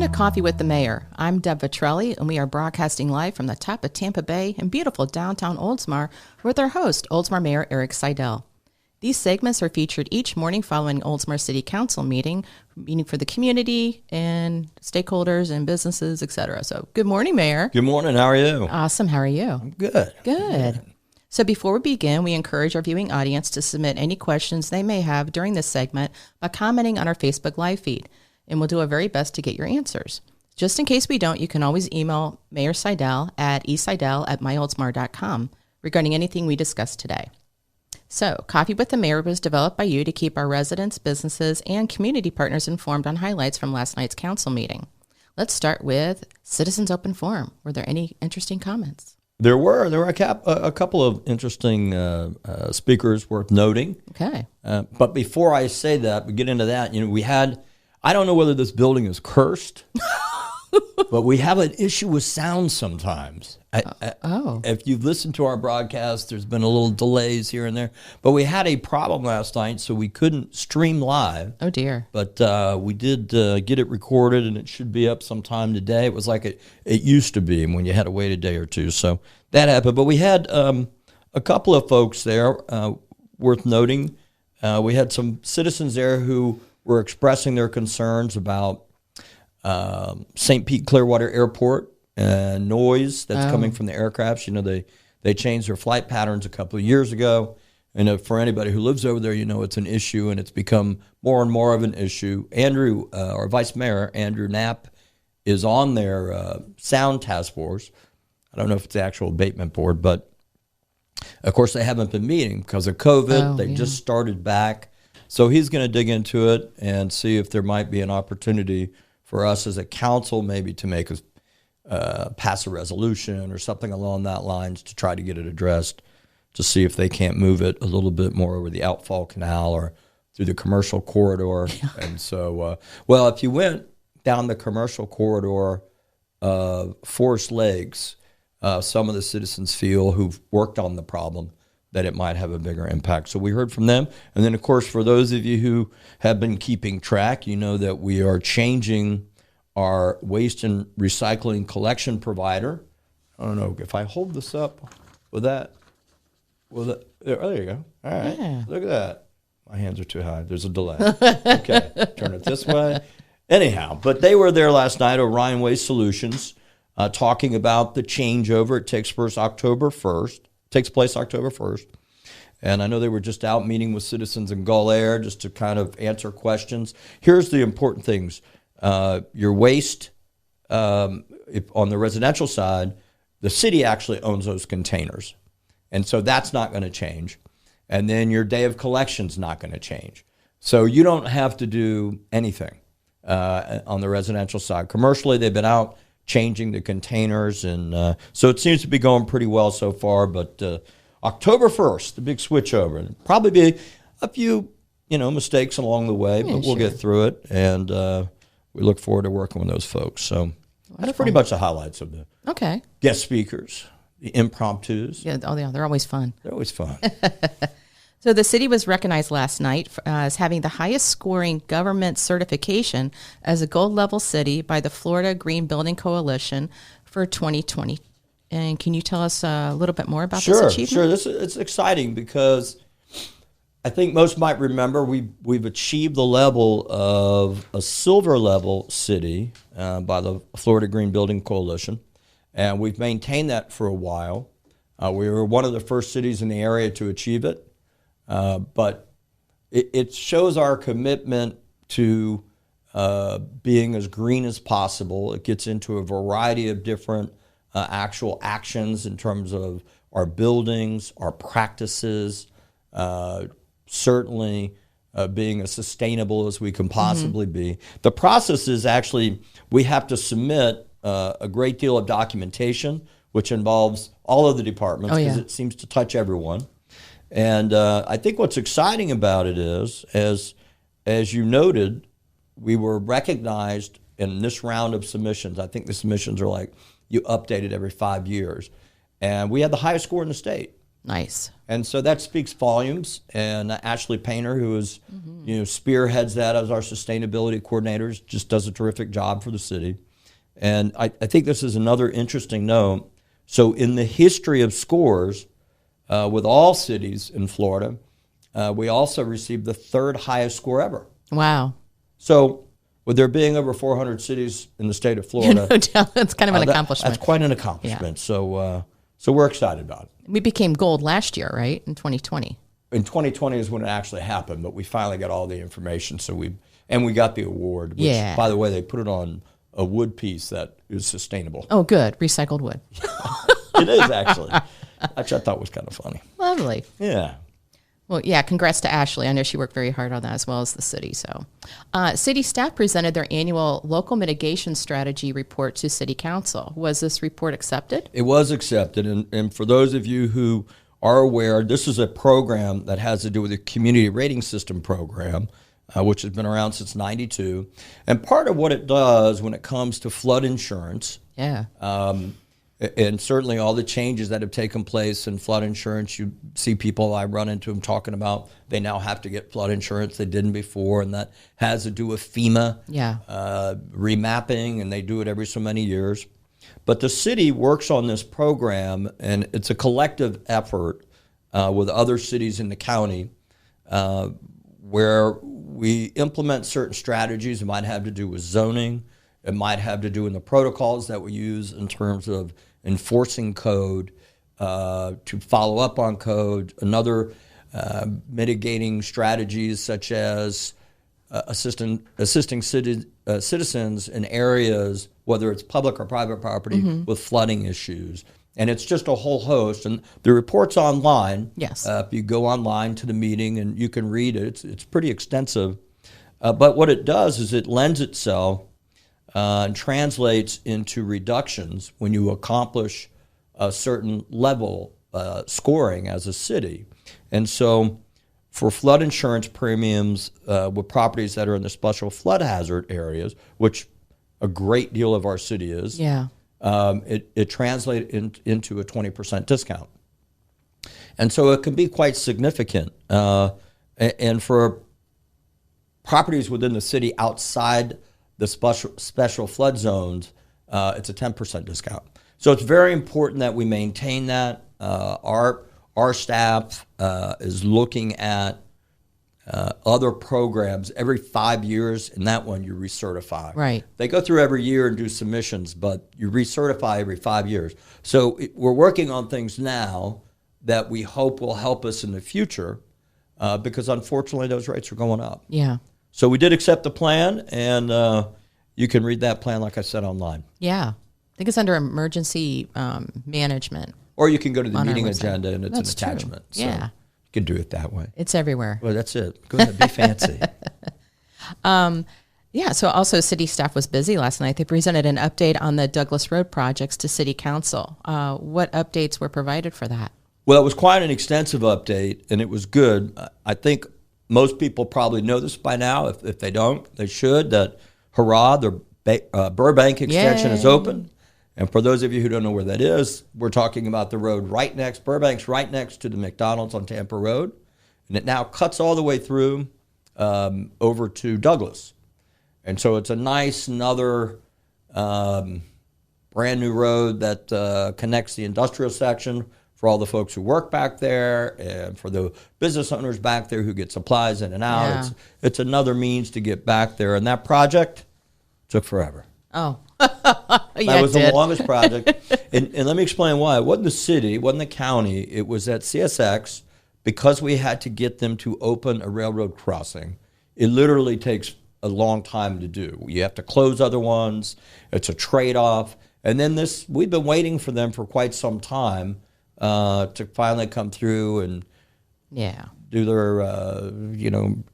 Welcome to Coffee with the Mayor. I'm Deb Vitrelli, and we are broadcasting live from the top of Tampa Bay in beautiful downtown Oldsmar with our host, Oldsmar Mayor Eric Seidel. These segments are featured each morning following Oldsmar City Council meeting for the community and stakeholders and businesses, etc. So, good morning, Mayor. Good morning. How are you? Awesome. How are you? I'm good. Good. So before we begin, we encourage our viewing audience to submit any questions they may have during this segment by commenting on our Facebook Live feed, and we'll do our very best to get your answers. Just in case we don't, you can always email Mayor Seidel at eseidel@myoldsmar.com regarding anything we discussed today. So, Coffee with the Mayor was developed by you to keep our residents, businesses, and community partners informed on highlights from last night's council meeting. Let's start with Citizens Open Forum. Were there any interesting comments? There were a couple of interesting speakers worth noting. Okay. But before I say that, we get into that, we had, I don't know whether this building is cursed, but we have an issue with sound sometimes. If you've listened to our broadcast, there's been a little delays here and there. But we had a problem last night, so we couldn't stream live. Oh, dear. But we did get it recorded, and it should be up sometime today. It was like it used to be when you had to wait a day or two. So that happened. But we had a couple of folks there worth noting. We had some citizens there who were expressing their concerns about St. Pete Clearwater Airport and noise that's coming from the aircrafts. They changed their flight patterns a couple of years ago. And for anybody who lives over there, it's an issue, and it's become more and more of an issue. Our Vice Mayor, Andrew Knapp, is on their sound task force. I don't know if it's the actual abatement board, but of course they haven't been meeting because of COVID. They just started back. So he's going to dig into it and see if there might be an opportunity for us as a council maybe to make us pass a resolution or something along that lines to try to get it addressed, to see if they can't move it a little bit more over the outfall canal or through the commercial corridor. And so, if you went down the commercial corridor of Forest Lakes, some of the citizens feel who've worked on the problem that it might have a bigger impact. So we heard from them. And then, of course, for those of you who have been keeping track, you know that we are changing our waste and recycling collection provider. I don't know if I hold this up with that. There you go. All right. Yeah. Look at that. My hands are too high. There's a delay. Okay. Turn it this way. Anyhow, but they were there last night, Orion Waste Solutions, talking about the changeover. It takes place October 1st. And I know they were just out meeting with citizens in Gull Air just to kind of answer questions. Here's the important things. Your waste, if on the residential side, the city actually owns those containers. And so that's not going to change. And then your day of collection is not going to change. So you don't have to do anything on the residential side. Commercially, they've been out changing the containers. And so it seems to be going pretty well so far. But October 1st, the big switchover. It'll probably be a few, mistakes along the way, but we'll get through it. And we look forward to working with those folks. So that's pretty much the highlights of the guest speakers, the impromptus. Yeah, they're always fun. They're always fun. So the city was recognized last night as having the highest scoring government certification as a gold level city by the Florida Green Building Coalition for 2020. And can you tell us a little bit more about this achievement? Sure. It's exciting because I think most might remember we've achieved the level of a silver level city by the Florida Green Building Coalition, and we've maintained that for a while. We were one of the first cities in the area to achieve it, but it shows our commitment to being as green as possible. It gets into a variety of different actual actions in terms of our buildings, our practices, certainly being as sustainable as we can possibly be. The process is actually we have to submit a great deal of documentation, which involves all of the departments because it seems to touch everyone. And I think what's exciting about it is, as you noted, we were recognized in this round of submissions. I think the submissions are like you update it every 5 years. And we had the highest score in the state. Nice. And so that speaks volumes. And Ashley Painter, who is, spearheads that as our sustainability coordinator, just does a terrific job for the city. And I think this is another interesting note. So in the history of scores, with all cities in Florida, we also received the third highest score ever. Wow. So with there being over 400 cities in the state of Florida, it's kind of an accomplishment. That's quite an accomplishment. Yeah. So we're excited about it. We became gold last year, right? In 2020. In 2020 is when it actually happened, but we finally got all the information. So we got the award, which, by the way, they put it on a wood piece that is sustainable. Oh, good. Recycled wood. It is, actually. Which I thought was kind of funny. Lovely. Yeah. Well, yeah, congrats to Ashley. I know she worked very hard on that as well as the city. So, city staff presented their annual Local Mitigation Strategy Report to City Council. Was this report accepted? It was accepted. And for those of you who are aware, this is a program that has to do with the Community Rating System program, which has been around since '92. And part of what it does when it comes to flood insurance, and certainly all the changes that have taken place in flood insurance, you see people, I run into them talking about they now have to get flood insurance they didn't before, and that has to do with FEMA remapping, and they do it every so many years. But the city works on this program, and it's a collective effort with other cities in the county where we implement certain strategies. It might have to do with zoning. It might have to do in the protocols that we use in terms of enforcing code, to follow up on code, another mitigating strategies such as assisting citizens in areas, whether it's public or private property, with flooding issues. And it's just a whole host. And the report's online. Yes. If you go online to the meeting and you can read it, it's pretty extensive. But what it does is it lends itself and translates into reductions when you accomplish a certain level scoring as a city. And so for flood insurance premiums with properties that are in the special flood hazard areas, which a great deal of our city is, it translates into a 20% discount. And so it can be quite significant. And for properties within the city outside the special flood zones, it's a 10% discount. So it's very important that we maintain that. Our staff is looking at other programs every 5 years, and that one you recertify. Right. They go through every year and do submissions, but you recertify every 5 years. So we're working on things now that we hope will help us in the future, because unfortunately those rates are going up. Yeah. So we did accept the plan, and you can read that plan, like I said, online. Yeah. I think it's under emergency management. Or you can go to the meeting agenda, and it's That's an attachment. True. Yeah. So you can do it that way. It's everywhere. Well, that's it. Go ahead, be fancy. Yeah, so also city staff was busy last night. They presented an update on the Douglas Road projects to City Council. What updates were provided for that? Well, it was quite an extensive update, and it was good. I think most people probably know this by now. If they don't, they should. That hurrah, the Burbank extension is open. And for those of you who don't know where that is, we're talking about the road Burbank's right next to the McDonald's on Tampa Road. And it now cuts all the way through over to Douglas. And so it's a nice, another brand new road that connects the industrial section for all the folks who work back there and for the business owners back there who get supplies in and out. Yeah. It's another means to get back there. And that project took forever. Oh, That was the longest project. And let me explain why. It wasn't the city, it wasn't the county. It was at CSX, because we had to get them to open a railroad crossing. It literally takes a long time to do. You have to close other ones. It's a trade-off. And then we've been waiting for them for quite some time to finally come through and do their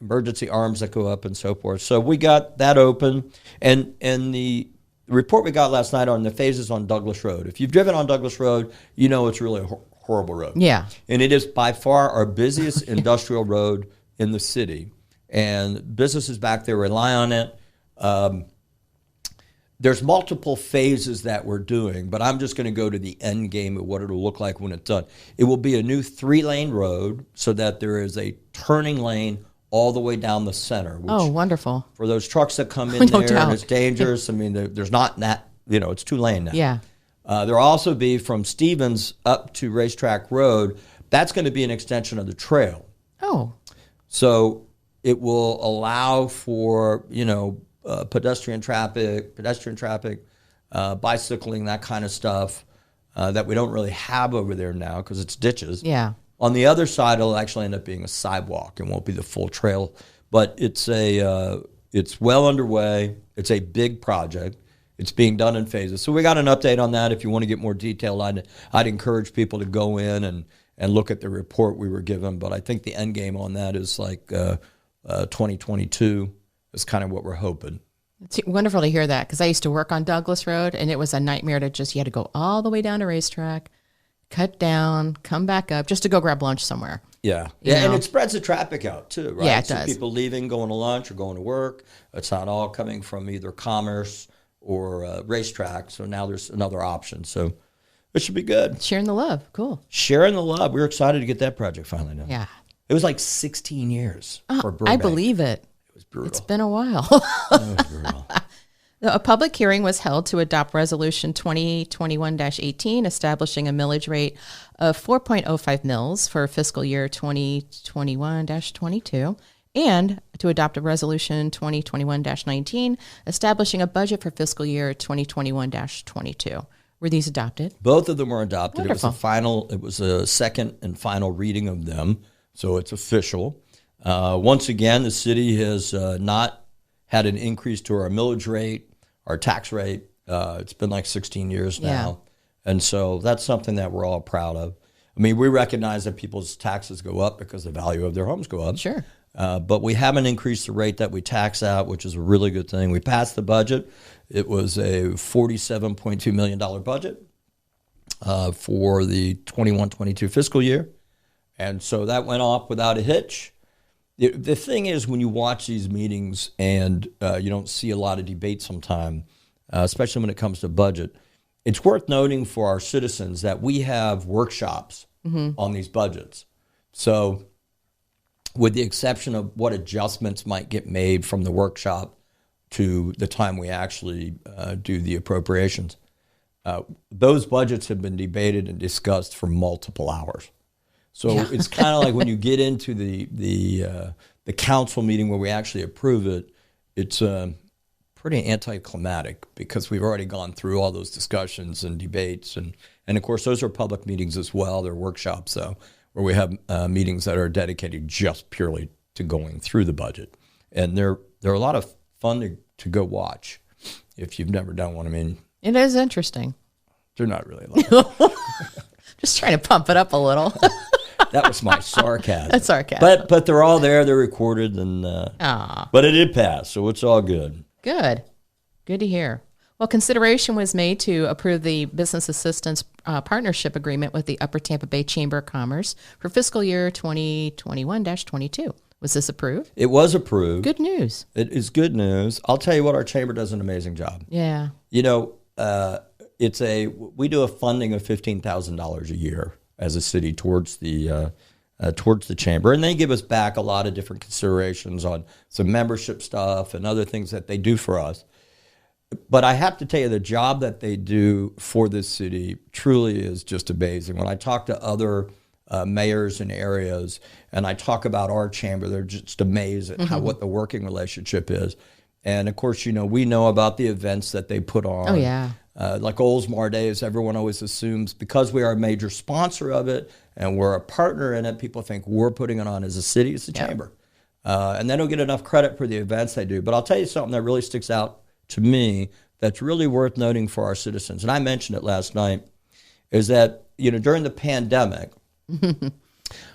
emergency arms that go up and so forth. So we got that open, and the report we got last night on the phases on Douglas Road. If you've driven on Douglas Road, you know it's really a horrible road. Yeah, and it is by far our busiest industrial road in the city, and businesses back there rely on it. there's multiple phases that we're doing, but I'm just going to go to the end game of what it'll look like when it's done. It will be a new 3-lane road so that there is a turning lane all the way down the center. Which, oh, wonderful. For those trucks that come in No there, doubt. and it's dangerous. I mean, there's not that, it's 2-lane now. Yeah. There'll also be from Stevens up to Racetrack Road, that's going to be an extension of the trail. Oh. So it will allow for, pedestrian traffic, bicycling, that kind of stuff that we don't really have over there now because it's ditches. Yeah. On the other side, it'll actually end up being a sidewalk and won't be the full trail. But it's well underway. It's a big project. It's being done in phases. So we got an update on that. If you want to get more detail, I'd encourage people to go in and look at the report we were given. But I think the end game on that is like 2022 is kind of what we're hoping. It's wonderful to hear that because I used to work on Douglas Road, and it was a nightmare you had to go all the way down to Racetrack, cut down, come back up just to go grab lunch somewhere. Yeah. You know? And it spreads the traffic out too, right? Yeah, it does. People leaving, going to lunch or going to work. It's not all coming from either Commerce or Racetrack. So now there's another option. So it should be good. Sharing the love. Cool. Sharing the love. We were excited to get that project finally done. Yeah. It was like 16 years for Burbank. I believe it. It was brutal. It's been a while. It was brutal. A public hearing was held to adopt Resolution 2021-18, establishing a millage rate of 4.05 mils for fiscal year 2021-22, and to adopt a Resolution 2021-19, establishing a budget for fiscal year 2021-22. Were these adopted? Both of them were adopted. Wonderful. It was a second and final reading of them, so it's official. Once again, the city has not had an increase to our millage rate, our tax rate. It's been like 16 years now. Yeah. And so that's something that we're all proud of. I mean, we recognize that people's taxes go up because the value of their homes go up. Sure. But we haven't increased the rate that we tax out, which is a really good thing. We passed the budget. It was a $47.2 million budget for the 21-22 fiscal year. And so that went off without a hitch. The thing is, when you watch these meetings and you don't see a lot of debate sometimes, especially when it comes to budget, it's worth noting for our citizens that we have workshops on these budgets. So with the exception of what adjustments might get made from the workshop to the time we actually do the appropriations, those budgets have been debated and discussed for multiple hours. So it's kind of like when you get into the council meeting where we actually approve it, it's pretty anticlimactic because we've already gone through all those discussions and debates. And of course, those are public meetings as well. They're workshops, though, where we have meetings that are dedicated just purely to going through the budget. And they're a lot of fun to go watch if you've never done one. I mean, It is interesting. they're not really a lot. Just trying to pump it up a little. That was my sarcasm. That's sarcasm. But they're all there. They're recorded, and but it did pass, so it's all good. Good. Good to hear. Well, consideration was made to approve the business assistance partnership agreement with the Upper Tampa Bay Chamber of Commerce for fiscal year 2021-22. Was this approved? It was approved. Good news. It is good news. I'll tell you what, our chamber does an amazing job. Yeah. We do a funding of $15,000 a year as a city towards the chamber, and they give us back a lot of different considerations on some membership stuff and other things that they do for us. But I have to tell you, the job that they do for this city truly is just amazing. When I talk to other mayors in areas and I talk about our chamber, they're just amazed at what the working relationship is. And of course, we know about the events that they put on. Oh, yeah. Like Oldsmar Days, everyone always assumes because we are a major sponsor of it and we're a partner in it, people think we're putting it on as a city, as a chamber. And they don't get enough credit for the events they do. But I'll tell you something that really sticks out to me that's really worth noting for our citizens, and I mentioned it last night, is that during the pandemic,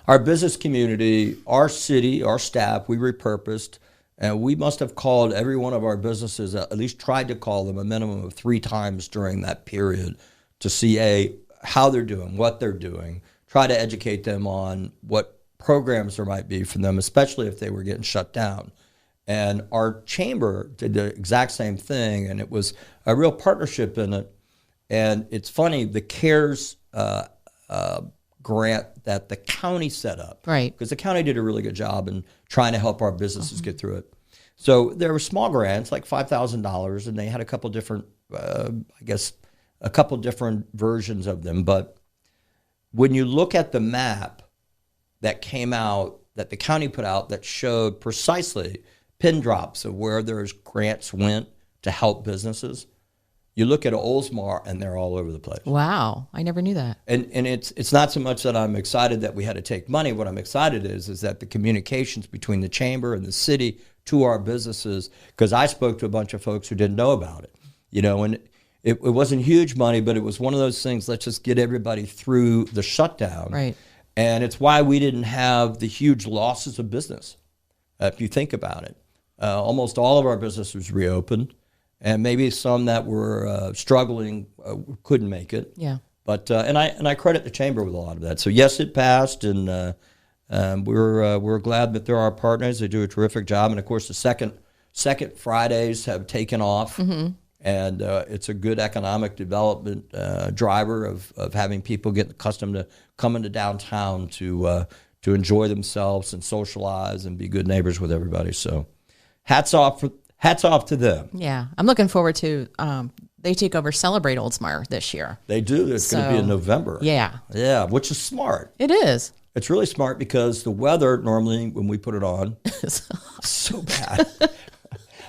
our business community, our city, our staff, we repurposed, and we must have called every one of our businesses, at least tried to call them a minimum of 3 times during that period to see how they're doing, what they're doing, try to educate them on what programs there might be for them, especially if they were getting shut down. And our chamber did the exact same thing, and it was a real partnership in it. And it's funny, the CARES grant that the county set up, right? Because the county did a really good job in trying to help our businesses get through it. So there were small grants, like $5,000, and they had a couple different, a couple different versions of them. But when you look at the map that came out, that the county put out, that showed precisely pin drops of where those grants went to help businesses, you look at Oldsmar and they're all over the place. Wow, I never knew that. And it's not so much that I'm excited that we had to take money. What I'm excited is that the communications between the chamber and the city to our businesses, because I spoke to a bunch of folks who didn't know about it, and it wasn't huge money, but it was one of those things, let's just get everybody through the shutdown. Right. And it's why we didn't have the huge losses of business, if you think about it. Almost all of our businesses reopened, and maybe some that were struggling couldn't make it. Yeah. But and I credit the chamber with a lot of that. So yes, it passed, and we're glad that they're our partners. They do a terrific job, and of course the second Fridays have taken off, and it's a good economic development driver of having people get accustomed to coming to downtown to enjoy themselves and socialize and be good neighbors with everybody. So hats off to them. Yeah, I'm looking forward to. They take over Celebrate Oldsmar this year. They do. It's going to be in November. Yeah. Yeah, which is smart. It is. It's really smart because the weather normally when we put it on, it's so bad.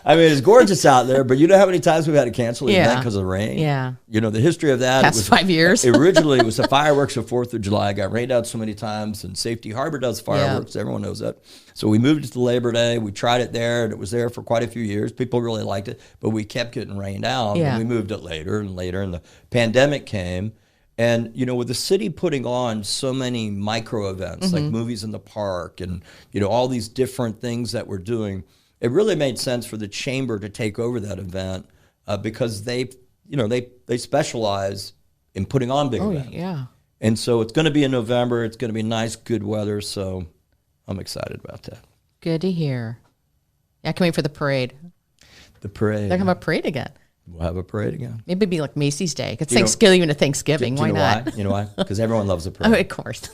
I mean, it's gorgeous out there, but you know how many times we've had to cancel the event because of the rain? Yeah. The history of that. Past 5 years. Originally, it was the fireworks of 4th of July. It got rained out so many times, and Safety Harbor does fireworks. Yeah. Everyone knows that. So we moved it to Labor Day. We tried it there, and it was there for quite a few years. People really liked it, but we kept getting rained out, and we moved it later and later, and the pandemic came. And, with the city putting on so many micro events, like movies in the park and, all these different things that we're doing, it really made sense for the chamber to take over that event because they specialize in putting on big events. Yeah. And so it's going to be in November. It's going to be nice, good weather. So I'm excited about that. Good to hear. Yeah, I can't wait for the parade. The parade. They're going to have a parade again. We'll have a parade again. Maybe it'd be like Macy's Day. It's Thanksgiving to Thanksgiving. Why not? Why? You know why? Because everyone loves a parade. Oh, of course.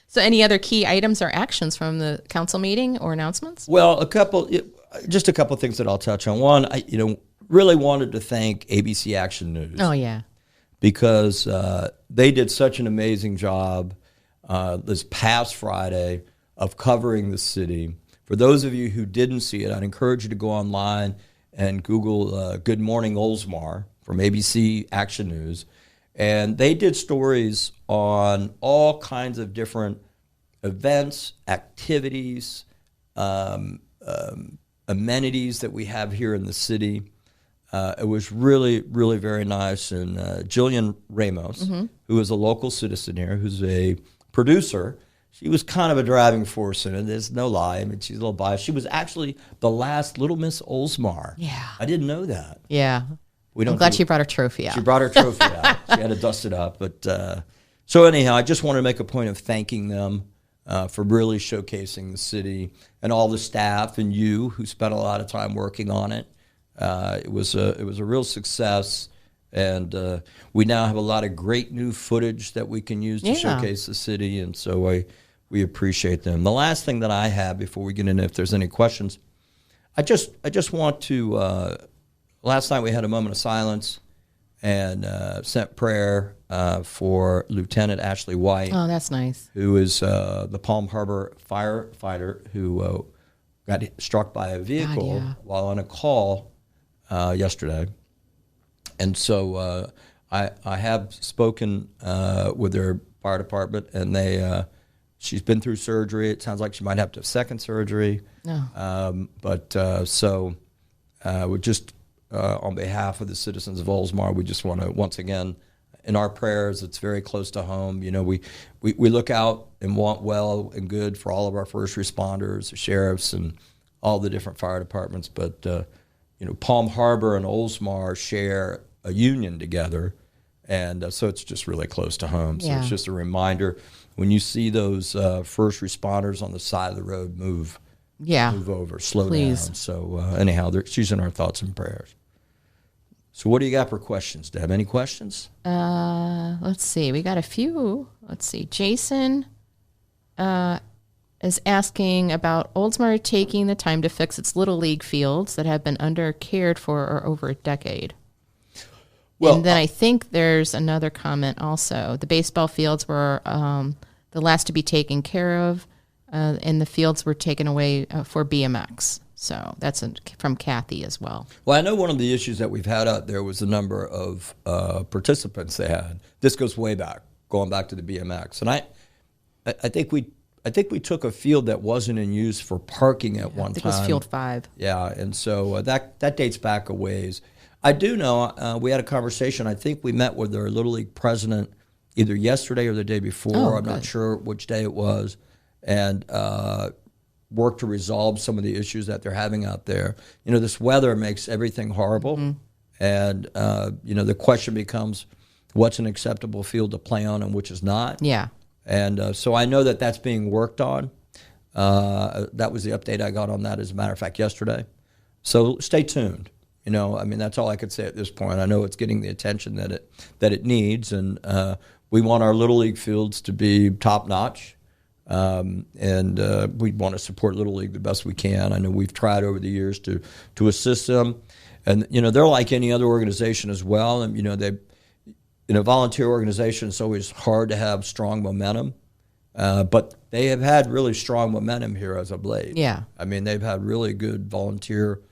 So any other key items or actions from the council meeting or announcements? Well, just a couple things that I'll touch on. One, I really wanted to thank ABC Action News. Oh, yeah. Because they did such an amazing job this past Friday of covering the city. For those of you who didn't see it, I'd encourage you to go online and Google Good Morning Oldsmar from ABC Action News. And they did stories on all kinds of different events, activities, amenities that we have here in the city. It was really, really very nice. And Jillian Ramos, who is a local citizen here, who's a producer, she was kind of a driving force in it. There's no lie. I mean, she's a little biased. She was actually the last Little Miss Oldsmar. Yeah. I didn't know that. Yeah. I'm glad she brought her trophy out. She brought her trophy out. She had to dust it up. But so anyhow, I just want to make a point of thanking them for really showcasing the city and all the staff and you who spent a lot of time working on it. It was a real success, and we now have a lot of great new footage that we can use to showcase the city, and so we appreciate them. The last thing that I have before we get into if there's any questions, I just want to. Last night we had a moment of silence and sent prayer for Lieutenant Ashley White. Oh, that's nice. Who is the Palm Harbor firefighter who got struck by a vehicle while on a call yesterday. And so I have spoken with their fire department, and she's been through surgery. It sounds like she might have to have second surgery. No. So we just... on behalf of the citizens of Oldsmar, we just want to, once again, in our prayers, it's very close to home. We look out and want well and good for all of our first responders, the sheriffs, and all the different fire departments. But, Palm Harbor and Oldsmar share a union together, and so it's just really close to home. So it's just a reminder, when you see those first responders on the side of the road move, move over, slow down. So anyhow, she's in our thoughts and prayers. So what do you got for questions, Deb? Any questions? Let's see. We got a few. Let's see. Jason is asking about Oldsmar taking the time to fix its Little League fields that have been under cared for over a decade. Well, and then I think there's another comment also. The baseball fields were the last to be taken care of, and the fields were taken away for BMX. So that's from Kathy as well. Well, I know one of the issues that we've had out there was the number of participants they had. This goes way back, going back to the BMX. And I think we took a field that wasn't in use for parking at one time. I think it was Field 5. Yeah, and so that dates back a ways. I do know we had a conversation. I think we met with their Little League president either yesterday or the day before. I'm not sure which day it was. And work to resolve some of the issues that they're having out there. You know, this weather makes everything horrible. Mm-hmm. And, the question becomes, what's an acceptable field to play on and which is not? Yeah. And so I know that that's being worked on. That was the update I got on that, as a matter of fact, yesterday. So stay tuned. That's all I could say at this point. I know it's getting the attention that it needs, and we want our Little League fields to be top-notch. And we want to support Little League the best we can. I know we've tried over the years to assist them, and they're like any other organization as well. And volunteer organization, it's always hard to have strong momentum, but they have had really strong momentum here as of late. Yeah, they've had really good volunteer,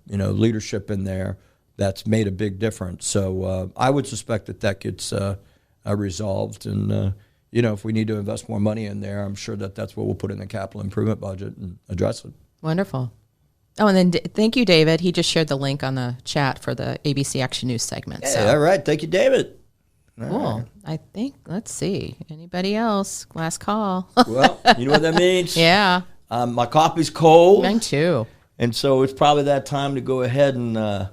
leadership in there that's made a big difference. So I would suspect that gets resolved, and if we need to invest more money in there, I'm sure that's what we'll put in the capital improvement budget and address it. Wonderful. Oh, and then thank you, David. He just shared the link on the chat for the ABC Action News segment. Hey, all right. Thank you, David. Cool. Right. I think, let's see. Anybody else? Last call. Well, you know what that means? Yeah. My coffee's cold. Mine too. And so it's probably that time to go ahead and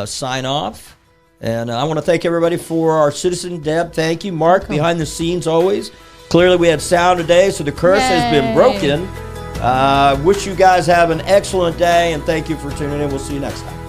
sign off. And I want to thank everybody for our citizen. Deb, thank you. Mark, behind the scenes always. Clearly we had sound today, so the curse has been broken. Wish you guys have an excellent day, and thank you for tuning in. We'll see you next time.